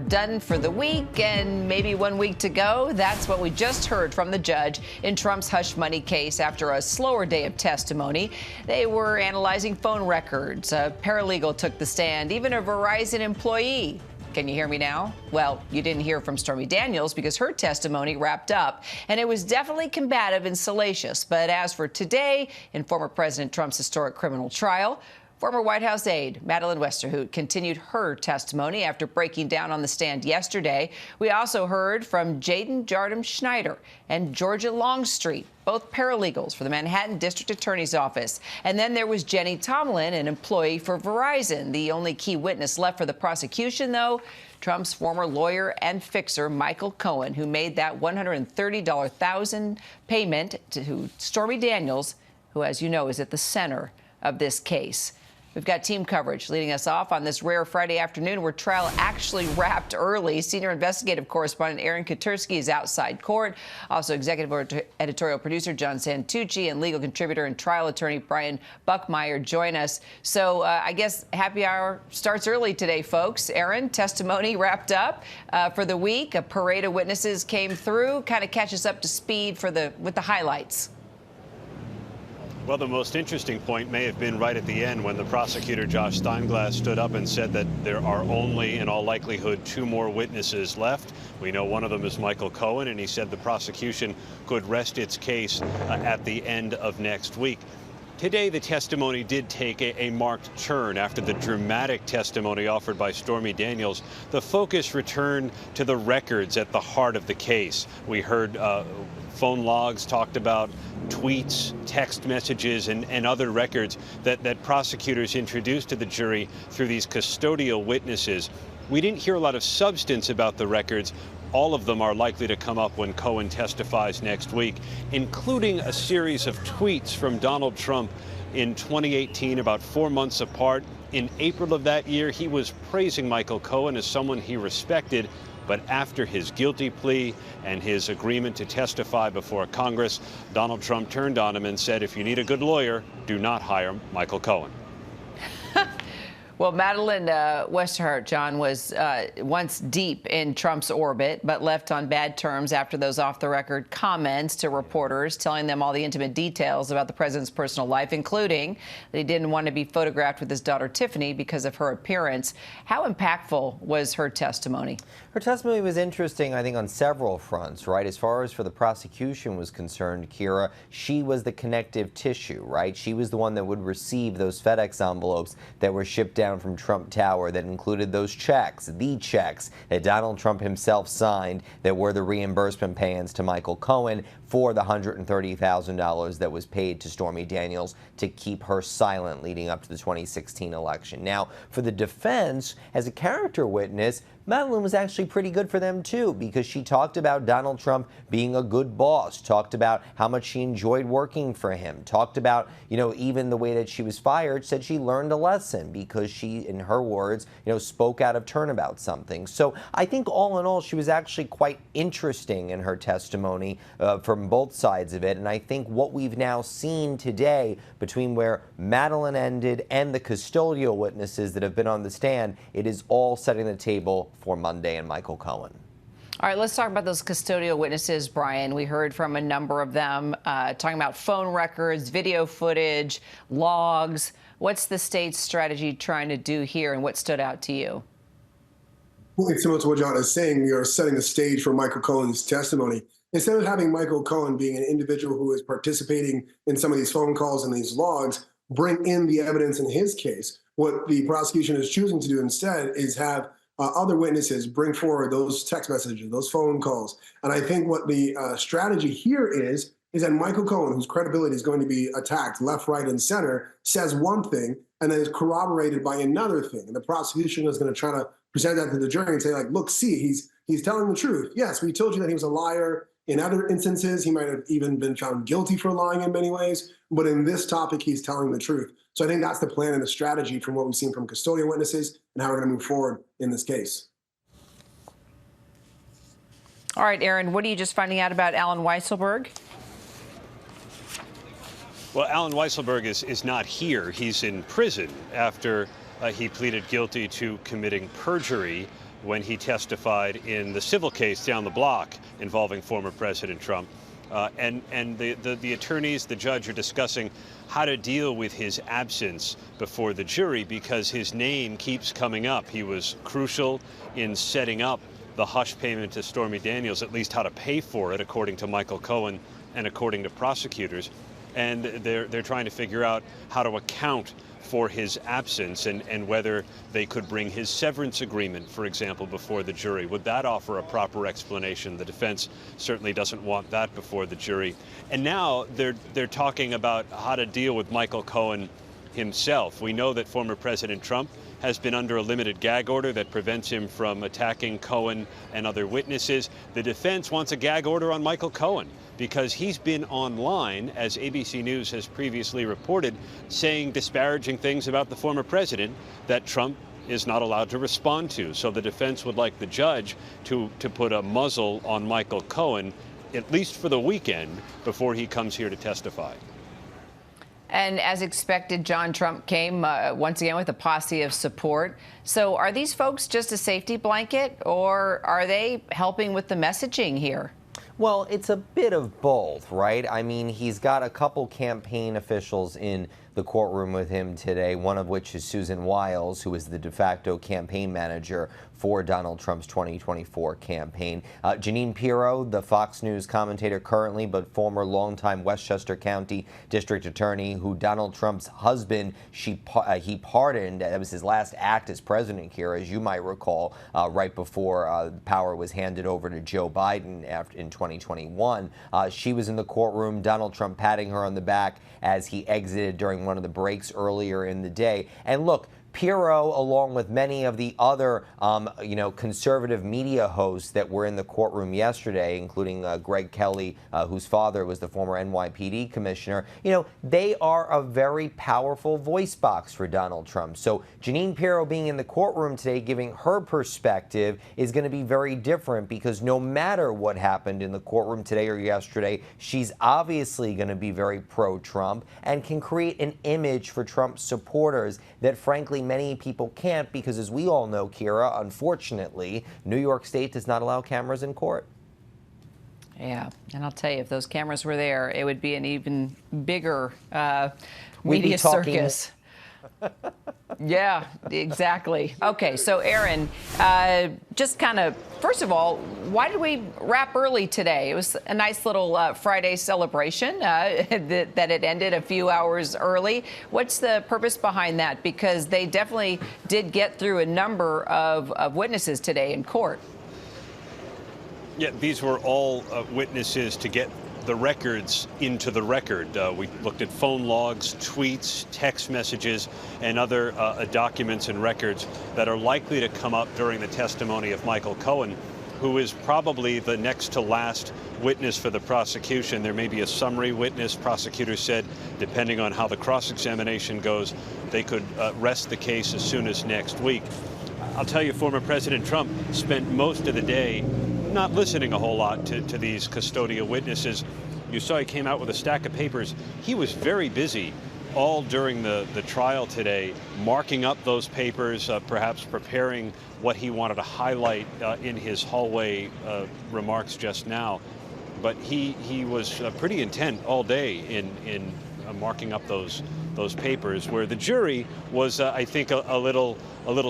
done for the week and maybe 1 week to go. That's what we just heard from the judge in Trump's hush money case after a slower day of testimony. They were analyzing phone records. A paralegal took the stand, even a Verizon employee. Can you hear me now? Well, you didn't hear from Stormy Daniels because her testimony wrapped up, and it was definitely combative and salacious. But as for today, in former President Trump's historic criminal trial, former White House aide Madeleine Westerhout continued her testimony after breaking down on the stand yesterday. We also heard from Jaden Jardim Schneider and Georgia Longstreet, both paralegals for the Manhattan District Attorney's Office. And then there was Jenny Tomlin, an employee for Verizon. The only key witness left for the prosecution, though, Trump's former lawyer and fixer, Michael Cohen, who made that $130,000 payment to Stormy Daniels, who, as you know, is at the center of this case. We've got team coverage leading us off on this rare Friday afternoon where trial actually wrapped early. Senior investigative correspondent Aaron Katersky is outside court. Also, executive editorial producer John Santucci and legal contributor and trial attorney Brian Buckmeyer join us. So I guess happy hour starts early today, folks. Aaron, testimony wrapped up for the week. A parade of witnesses came through. Kind of catch us up to speed with the highlights. Well, the most interesting point may have been right at the end when the prosecutor, Josh Steinglass, stood up and said that there are only, in all likelihood, 2 more witnesses left. We know one of them is Michael Cohen, and he said the prosecution could rest its case at the end of next week. Today, the testimony did take a marked turn after the dramatic testimony offered by Stormy Daniels. The focus returned to the records at the heart of the case. We heard phone logs, talked about tweets, text messages, and other records that prosecutors introduced to the jury through these custodial witnesses. We didn't hear a lot of substance about the records. All of them are likely to come up when Cohen testifies next week, including a series of tweets from Donald Trump in 2018, about 4 months apart. In April of that year, he was praising Michael Cohen as someone he respected. But after his guilty plea and his agreement to testify before Congress, Donald Trump turned on him and said, if you need a good lawyer, do not hire Michael Cohen. Well, Madeleine Westerhout, John, was once deep in Trump's orbit, but left on bad terms after those off-the-record comments to reporters, telling them all the intimate details about the president's personal life, including that he didn't want to be photographed with his daughter Tiffany because of her appearance. How impactful was her testimony? Her testimony was interesting, I think, on several fronts, right? As far as for the prosecution was concerned, Kira, she was the connective tissue, right? She was the one that would receive those FedEx envelopes that were shipped down from Trump Tower that included those checks, the checks that Donald Trump himself signed that were the reimbursement payments to Michael Cohen for the $130,000 that was paid to Stormy Daniels to keep her silent leading up to the 2016 election. Now, for the defense, as a character witness, Madeleine was actually pretty good for them, too, because she talked about Donald Trump being a good boss, talked about how much she enjoyed working for him, talked about, even the way that she was fired, said she learned a lesson because she, in her words, spoke out of turn about something. So I think all in all, she was actually quite interesting in her testimony from both sides of it. And I think what we've now seen today between where Madeleine ended and the custodial witnesses that have been on the stand, it is all setting the table for Monday and Michael Cohen. All right, let's talk about those custodial witnesses, Brian. We heard from a number of them talking about phone records, video footage, logs. What's the state's strategy trying to do here, and what stood out to you? Well, it's similar to what John is saying. We are setting the stage for Michael Cohen's testimony. Instead of having Michael Cohen being an individual who is participating in some of these phone calls and these logs, bring in the evidence in his case, what the prosecution is choosing to do instead is have other witnesses bring forward those text messages, those phone calls. And I think what the strategy here is that Michael Cohen, whose credibility is going to be attacked left, right, and center, says one thing and then is corroborated by another thing. And the prosecution is going to try to present that to the jury and say, like, look, see, he's telling the truth. Yes, we told you that he was a liar. In other instances, he might have even been found guilty for lying in many ways. But in this topic, he's telling the truth. So I think that's the plan and the strategy from what we've seen from custodial witnesses and how we're going to move forward in this case. All right, Aaron, what are you just finding out about Alan Weisselberg? Well, Alan Weisselberg is not here. He's in prison after he pleaded guilty to committing perjury. when he testified in the civil case down the block involving former President Trump. And the attorneys, the judge, are discussing how to deal with his absence before the jury because his name keeps coming up. He was crucial in setting up the hush payment to Stormy Daniels, at least how to pay for it, according to Michael Cohen and according to prosecutors. And they're trying to figure out how to account for his absence and whether they could bring his severance agreement, for example, before the jury. Would that offer a proper explanation? The defense certainly doesn't want that before the jury. And now they're talking about how to deal with Michael Cohen himself. We know that former President Trump has been under a limited gag order that prevents him from attacking Cohen and other witnesses. The defense wants a gag order on Michael Cohen because he's been online, as ABC News has previously reported, saying disparaging things about the former president that Trump is not allowed to respond to. So the defense would like the judge to put a muzzle on Michael Cohen, at least for the weekend, before he comes here to testify. And as expected, John Trump came once again with a posse of support. So are these folks just a safety blanket, or are they helping with the messaging here? Well, it's a bit of both, right? I mean, he's got a couple campaign officials in the courtroom with him today, one of which is Susan Wiles, who is the de facto campaign manager for Donald Trump's 2024 campaign. Jeanine Pirro, the Fox News commentator currently, but former longtime Westchester County District Attorney, who Donald Trump's husband, he pardoned. That was his last act as president here, as you might recall, right before power was handed over to Joe Biden in 2021. She was in the courtroom, Donald Trump patting her on the back as he exited during one of the breaks earlier in the day. And look, Pirro, along with many of the other, conservative media hosts that were in the courtroom yesterday, including Greg Kelly, whose father was the former NYPD commissioner, they are a very powerful voice box for Donald Trump. So Jeanine Pirro being in the courtroom today, giving her perspective, is going to be very different because no matter what happened in the courtroom today or yesterday, she's obviously going to be very pro-Trump and can create an image for Trump supporters that, frankly, many people can't because, as we all know, Kira, unfortunately, New York State does not allow cameras in court. Yeah, and I'll tell you, if those cameras were there, it would be an even bigger media circus. Yeah, exactly. Okay, so Aaron, just kind of, first of all, why did we wrap early today? It was a nice little Friday celebration that it ended a few hours early. What's the purpose behind that? Because they definitely did get through a number of witnesses today in court. Yeah, these were all witnesses to get the records into the record. We looked at phone logs, tweets, text messages, and other documents and records that are likely to come up during the testimony of Michael Cohen, who is probably the next to last witness for the prosecution. There may be a summary witness. Prosecutors said, depending on how the cross-examination goes, they could rest the case as soon as next week. I'll tell you, former President Trump spent most of the day not listening a whole lot to these custodial witnesses. You saw he came out with a stack of papers. He was very busy all during the trial today, marking up those papers, perhaps preparing what he wanted to highlight in his hallway remarks just now. But he was pretty intent all day in marking up those papers, where the jury was, I think, a little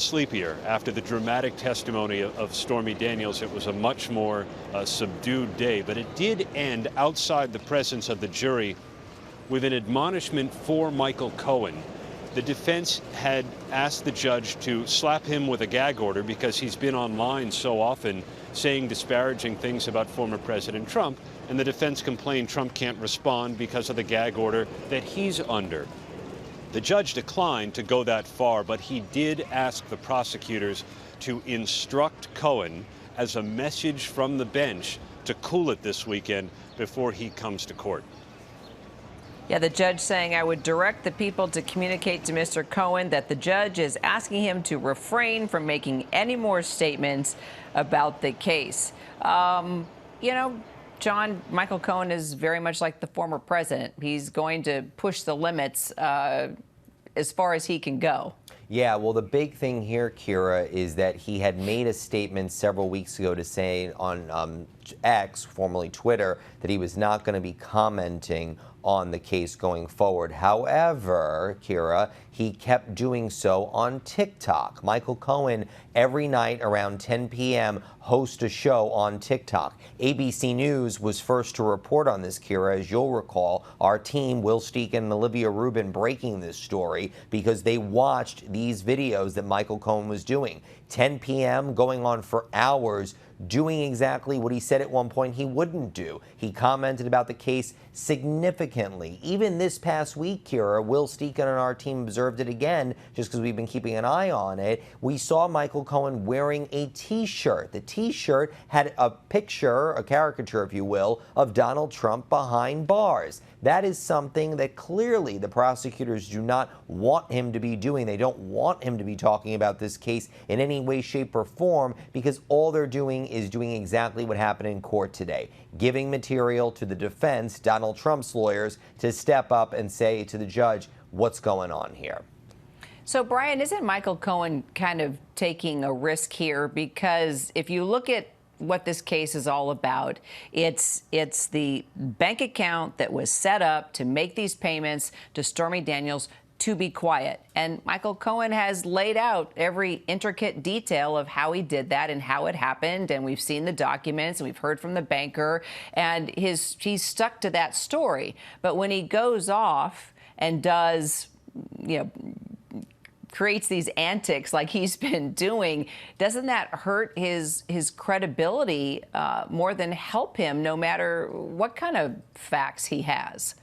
sleepier. After the dramatic testimony of Stormy Daniels, it was a much more subdued day. But it did end outside the presence of the jury with an admonishment for Michael Cohen. The defense had asked the judge to slap him with a gag order because he's been online so often saying disparaging things about former President Trump, and the defense complained Trump can't respond because of the gag order that he's under. The judge declined to go that far, but he did ask the prosecutors to instruct Cohen as a message from the bench to cool it this weekend before he comes to court. Yeah, the judge saying, I would direct the people to communicate to Mr. Cohen that the judge is asking him to refrain from making any more statements about the case. John, Michael Cohen is very much like the former president. He's going to push the limits as far as he can go. Yeah, well, the big thing here, Kira, is that he had made a statement several weeks ago to say on X, formerly Twitter, that he was not going to be commenting on the case going forward. However, Kira, he kept doing so on TikTok. Michael Cohen, every night around 10 p.m., hosts a show on TikTok. ABC News was first to report on this, Kira. As you'll recall, our team, Will Steeken and Olivia Rubin, breaking this story because they watched these videos that Michael Cohen was doing. 10 p.m., going on for hours, doing exactly what he said at one point he wouldn't do. He commented about the case significantly. Even this past week, Kira, Will Steeken and our team observed it again, just because we've been keeping an eye on it. We saw Michael Cohen wearing a T-shirt. The T-shirt had a picture, a caricature, if you will, of Donald Trump behind bars. That is something that clearly the prosecutors do not want him to be doing. They don't want him to be talking about this case in any way, shape, or form, because all they're doing is doing exactly what happened in court today, giving material to the defense, Donald Trump's lawyers, to step up and say to the judge, what's going on here? So, Brian, isn't Michael Cohen kind of taking a risk here? Because if you look at what this case is all about, it's the bank account that was set up to make these payments to Stormy Daniels to be quiet. And Michael Cohen has laid out every intricate detail of how he did that and how it happened. And we've seen the documents and we've heard from the banker, and he's stuck to that story. But when he goes off and does, creates these antics like he's been doing, doesn't that hurt his credibility more than help him, no matter what kind of facts he has?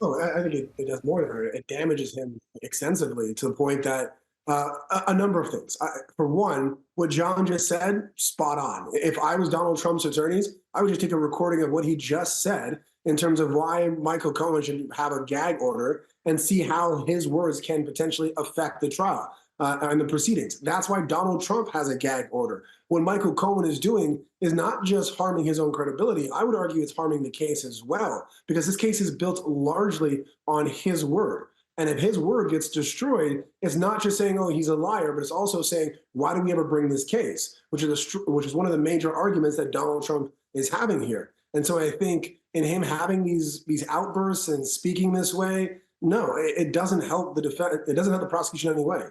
Oh, I think it does more than hurt. It damages him extensively to the point that a number of things. For one, what John just said, spot on. If I was Donald Trump's attorneys, I would just take a recording of what he just said in terms of why Michael Cohen should have a gag order and see how his words can potentially affect the trial and the proceedings. That's why Donald Trump has a gag order. What Michael Cohen is doing is not just harming his own credibility. I would argue it's harming the case as well, because this case is built largely on his word. And if his word gets destroyed, it's not just saying, oh, he's a liar, but it's also saying, why did we ever bring this case? Which is one of the major arguments that Donald Trump is having here. And so I think in him having these outbursts and speaking this way, no, it doesn't help the defense. It doesn't help the prosecution in any way.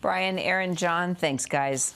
Brian, Aaron, John, thanks, guys.